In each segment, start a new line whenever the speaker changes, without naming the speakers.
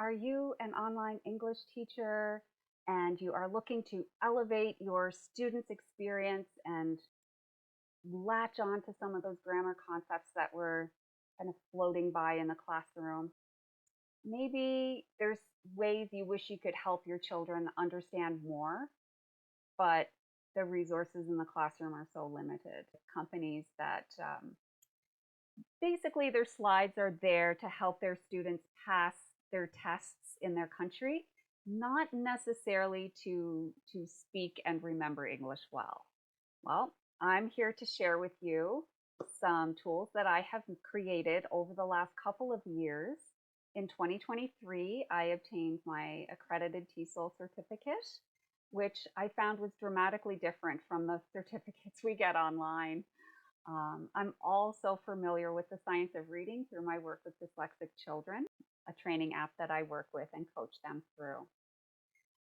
Are you an online English teacher and you are looking to elevate your students' experience and latch on to some of those grammar concepts that were kind of floating by in the classroom? Maybe there's ways you wish you could help your children understand more, but the resources in the classroom are so limited. Companies that basically their slides are there to help their students pass their tests in their country, not necessarily to speak and remember English well. Well, I'm here to share with you some tools that I have created over the last couple of years. In 2023, I obtained my accredited TESOL certificate, which I found was dramatically different from the certificates we get online. I'm also familiar with the science of reading through my work with dyslexic children, a training app that I work with and coach them through.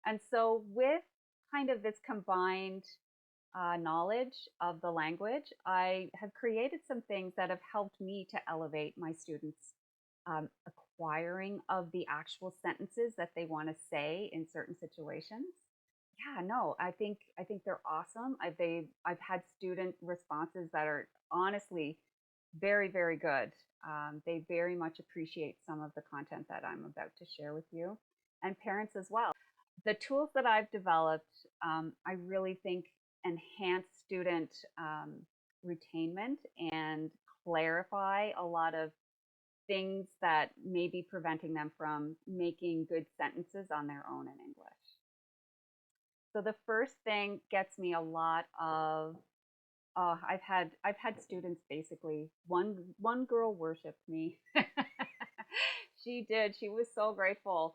And so, with kind of this combined knowledge of the language, I have created some things that have helped me to elevate my students' acquiring of the actual sentences that they want to say in certain situations. Yeah, no, I think they're awesome. I've had student responses that are honestly very, very good. They very much appreciate some of the content that I'm about to share with you, and parents as well. The tools that I've developed, I really think enhance student retainment and clarify a lot of things that may be preventing them from making good sentences on their own in English. So the first thing gets me a lot of I've had students basically one girl worshiped me. She did. She was so grateful.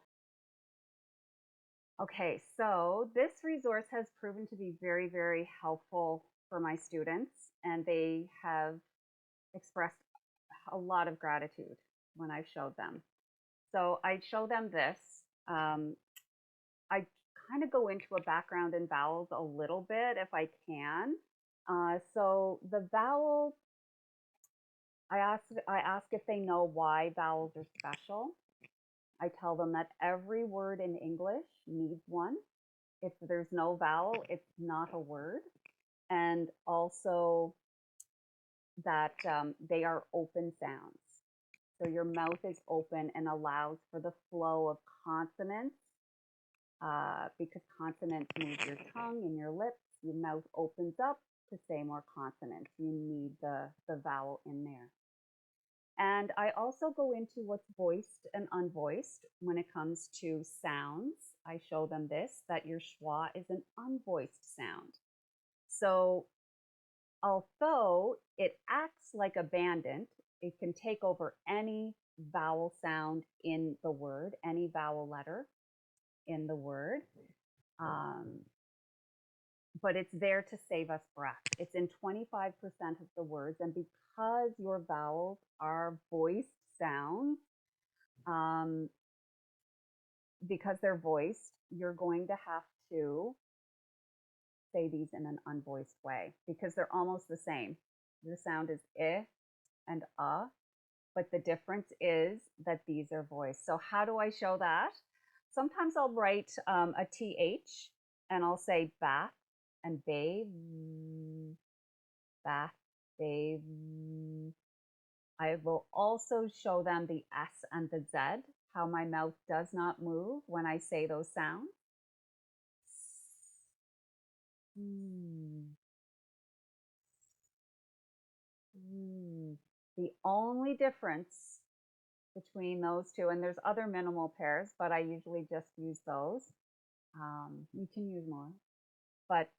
Okay, so this resource has proven to be very, very helpful for my students, and they have expressed a lot of gratitude when I've showed them. So I show them this. Um, I kind of go into a background in vowels a little bit if I can. So the vowels, I ask if they know why vowels are special. I tell them that every word in English needs one. If there's no vowel, it's not a word. And also that they are open sounds. So your mouth is open and allows for the flow of consonants because consonants move your tongue and your lips. Your mouth opens up to say more consonants. You need the vowel in there. And I also go into what's voiced and unvoiced when it comes to sounds. I show them this, that your schwa is an unvoiced sound. So although it acts like a bandit, it can take over any vowel sound in the word, any vowel letter in the word. Um, but it's there to save us breath. It's in 25% of the words. And because your vowels are voiced sounds, um, because they're voiced, you're going to have to say these in an unvoiced way because they're almost the same. The sound is I and but the difference is that these are voiced. So how do I show that? Sometimes I'll write a TH and I'll say bath and bathe, bath, bathe. I will also show them the S and the Z, how my mouth does not move when I say those sounds. The only difference between those two, and there's other minimal pairs, but I usually just use those. You can use more, but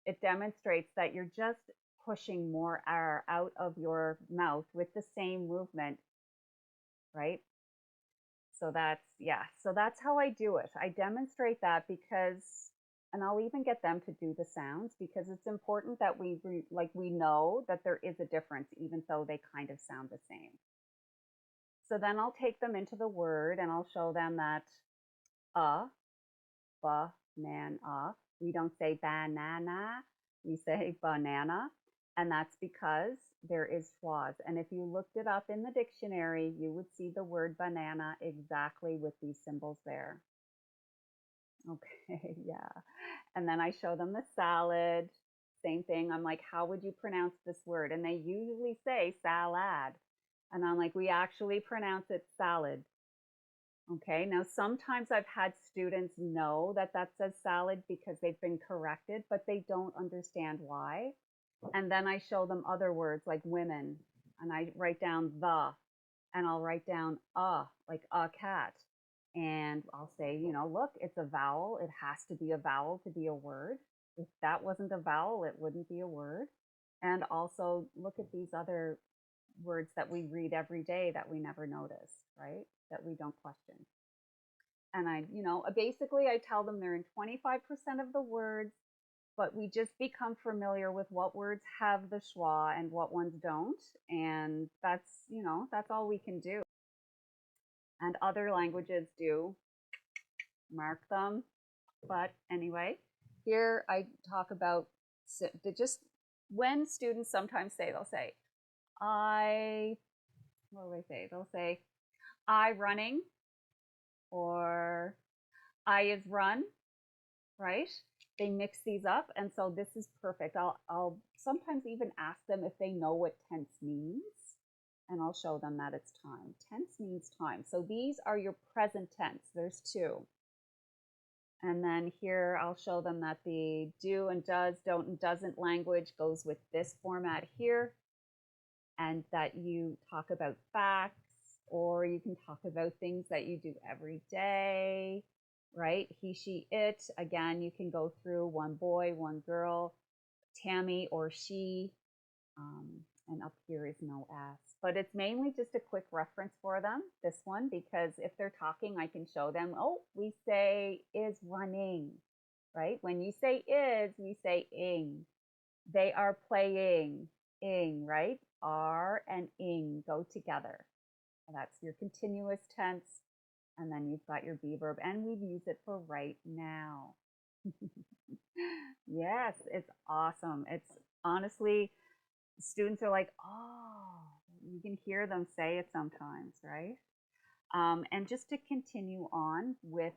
it demonstrates that you're just pushing more air out of your mouth with the same movement, right? So that's how I do it. I demonstrate that because, and I'll even get them to do the sounds because it's important that we know that there is a difference, even though they kind of sound the same. So then I'll take them into the word and I'll show them that banana. We don't say banana, we say banana. And that's because there is schwas. And if you looked it up in the dictionary, you would see the word banana exactly with these symbols there. Okay, yeah. And then I show them the salad, same thing. I'm like, how would you pronounce this word? And they usually say salad. And I'm like, we actually pronounce it salad. Okay, now sometimes I've had students know that that says salad because they've been corrected, but they don't understand why. And then I show them other words like women, and I write down the, and I'll write down like a cat. And I'll say, look, it's a vowel. It has to be a vowel to be a word. If that wasn't a vowel, it wouldn't be a word. And also look at these other words that we read every day that we never notice, right? That we don't question. And basically I tell them they're in 25% of the words, but we just become familiar with what words have the schwa and what ones don't. And that's all we can do. And other languages do mark them. But anyway, here I talk about just when students sometimes they'll say, what do they say? They'll say, I running, or I is run, right? They mix these up. And so this is perfect. I'll sometimes even ask them if they know what tense means. And I'll show them that it's time. Tense means time. So these are your present tense. There's two. And then here I'll show them that the do and does, don't and doesn't language goes with this format here. And that you talk about facts, or you can talk about things that you do every day, right? He, she, it. Again, you can go through one boy, one girl, Tammy or she. And up here is no S. But it's mainly just a quick reference for them, this one, because if they're talking, I can show them, oh, we say is running, right? When you say is, we say ing. They are playing, ing, right? Are and ing go together. And that's your continuous tense. And then you've got your be verb, and we've used it for right now. Yes, it's awesome. It's honestly, students are like, oh, you can hear them say it sometimes, right? And just to continue on with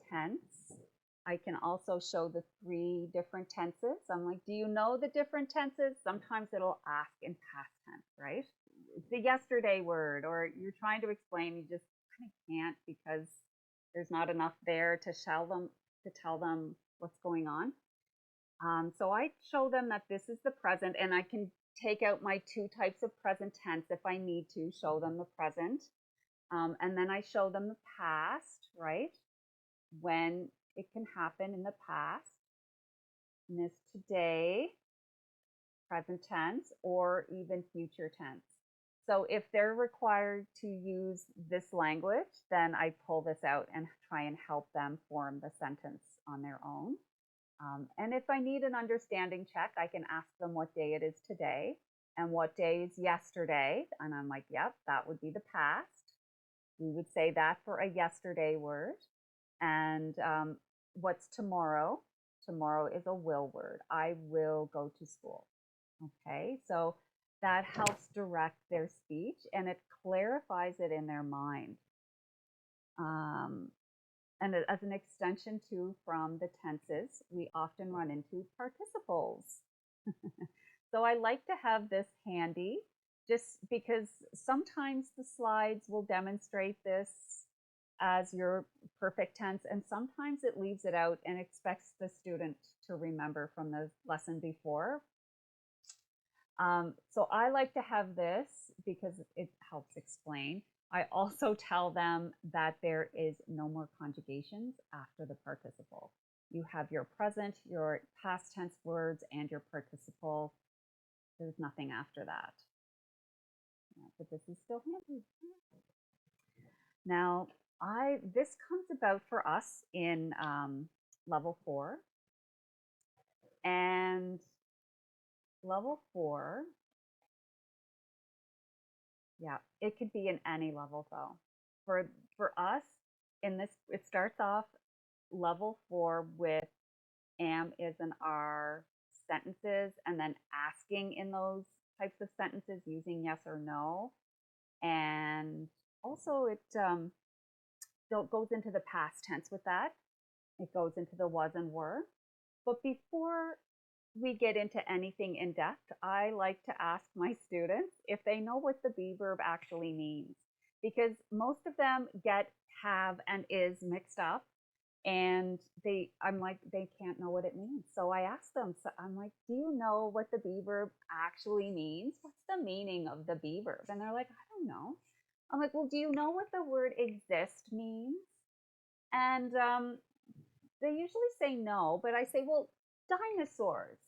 tense, I can also show the 3 different tenses. I'm like, do you know the different tenses? Sometimes it'll ask in past tense, right? It's a yesterday word, or you're trying to explain, you just kind of can't because there's not enough there to tell them what's going on. So I show them that this is the present, and I can take out my 2 types of present tense if I need to show them the present. And then I show them the past, right? When it can happen in the past. And this today, present tense, or even future tense. So if they're required to use this language, then I pull this out and try and help them form the sentence on their own. And if I need an understanding check, I can ask them what day it is today and what day is yesterday. And I'm like, yep, that would be the past. We would say that for a yesterday word. And what's tomorrow? Tomorrow is a will word. I will go to school. Okay, so that helps direct their speech and it clarifies it in their mind. And as an extension too from the tenses, we often run into participles. So I like to have this handy just because sometimes the slides will demonstrate this as your perfect tense, and sometimes it leaves it out and expects the student to remember from the lesson before. So I like to have this because it helps explain. I also tell them that there is no more conjugations after the participle. You have your present, your past tense words, and your participle. There's nothing after that. Yeah, but this is still handy. Now, this comes about for us in level 4. And level 4, yeah, it could be in any level though. For us, in this, it starts off level 4 with am, is, and are sentences, and then asking in those types of sentences using yes or no. And also it goes into the past tense with that. It goes into the was and were. But before we get into anything in depth, I like to ask my students if they know what the be verb actually means, because most of them get have and is mixed up, and I'm like, they can't know what it means. So I ask them, so I'm like, do you know what the be verb actually means? What's the meaning of the be verb? And they're like, I don't know. I'm like, well, do you know what the word exist means? And they usually say no, but I say, well, dinosaurs,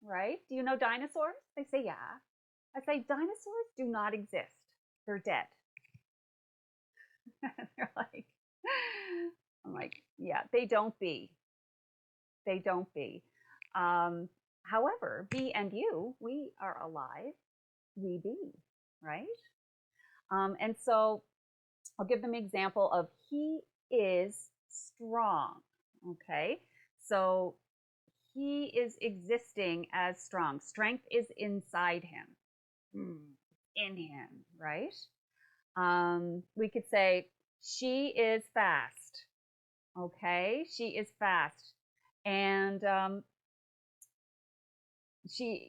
right? Do you know dinosaurs? They say, yeah. I say, dinosaurs do not exist. They're dead. They're like, I'm like, yeah, they don't be. They don't be. However, be and you, we are alive. We be, right? And so I'll give them an example of he is strong. Okay. So he is existing as strong. Strength is inside him, in him, right? We could say she is fast. Okay, she is fast, and she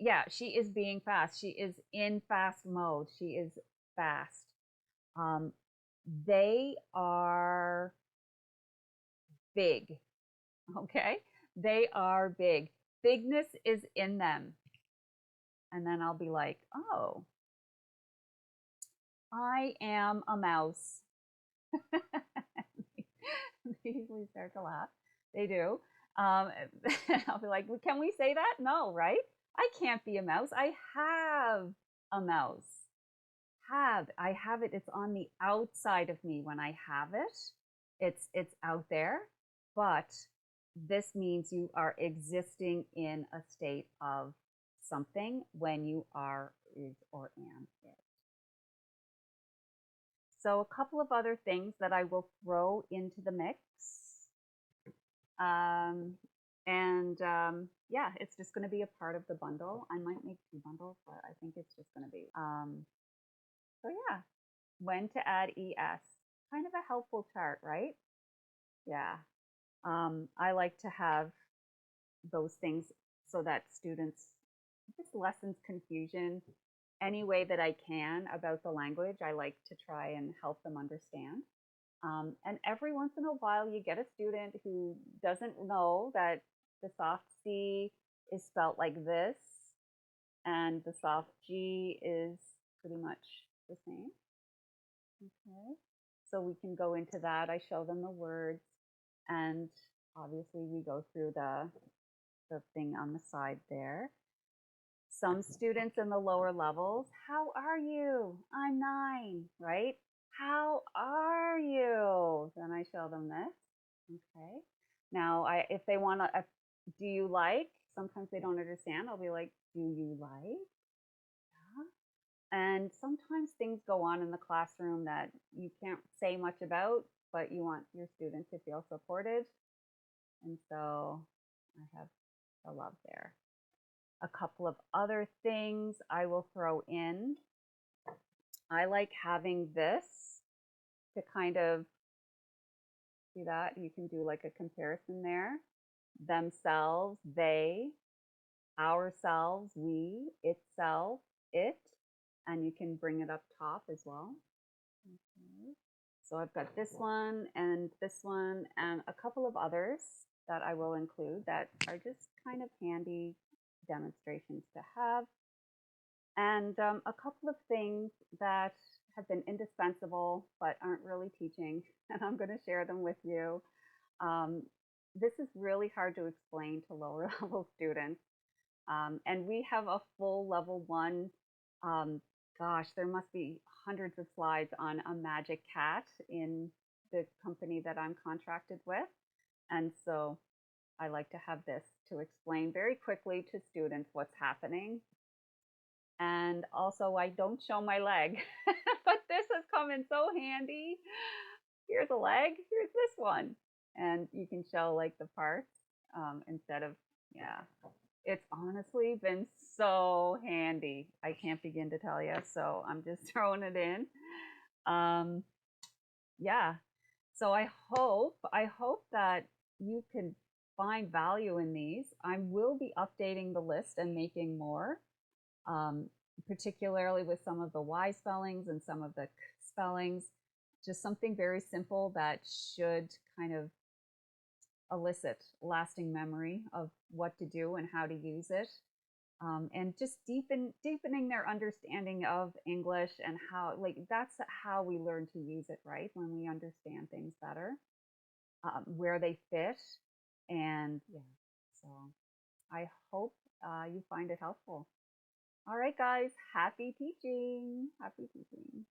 is being fast. She is in fast mode. She is fast. Um, they are big. Okay, they are big. Bigness is in them. And then I'll be like, oh, I am a mouse. They usually start to laugh. They do. I'll be like, well, can we say that? No, right? I can't be a mouse. I have a mouse. I have it. It's on the outside of me when I have it. It's out there, but this means you are existing in a state of something when you are, is, or am it. So a couple of other things that I will throw into the mix. Yeah, it's just going to be a part of the bundle. I might make 2 bundles, but I think it's just going to be. So yeah, when to add ES. Kind of a helpful chart, right? Yeah. I like to have those things so that students, this lessens confusion any way that I can about the language. I like to try and help them understand. And every once in a while, you get a student who doesn't know that the soft C is spelt like this, and the soft G is pretty much the same. Okay, so we can go into that. I show them the words, and obviously we go through the thing on the side there. Some students in the lower levels, how are you? I'm 9, right? How are you? Then I show them this. Okay. Now, if they want to, do you like? Sometimes they don't understand. I'll be like, do you like? Yeah. And sometimes things go on in the classroom that you can't say much about, but you want your student to feel supported. And so I have the love there. A couple of other things I will throw in. I like having this to kind of see that. You can do like a comparison there. Themselves, they, ourselves, we, itself, it, and you can bring it up top as well. Okay. So I've got this one and a couple of others that I will include that are just kind of handy demonstrations to have. And a couple of things that have been indispensable but aren't really teaching, and I'm going to share them with you. This is really hard to explain to lower level students. And we have a full level 1. Gosh, there must be hundreds of slides on a magic cat in the company that I'm contracted with. And so I like to have this to explain very quickly to students what's happening. And also, I don't show my leg, but this has come in so handy. Here's a leg, here's this one. And you can show like the parts instead of, yeah. It's honestly been so handy. I can't begin to tell you. So I'm just throwing it in. Um, yeah. So I hope that you can find value in these. I will be updating the list and making more, um, particularly with some of the Y spellings and some of the K spellings. Just something very simple that should kind of elicit lasting memory of what to do and how to use it. And just deepening their understanding of English and how, like, that's how we learn to use it, right? When we understand things better, where they fit, and yeah. So I hope you find it helpful. All right, guys, happy teaching. Happy teaching.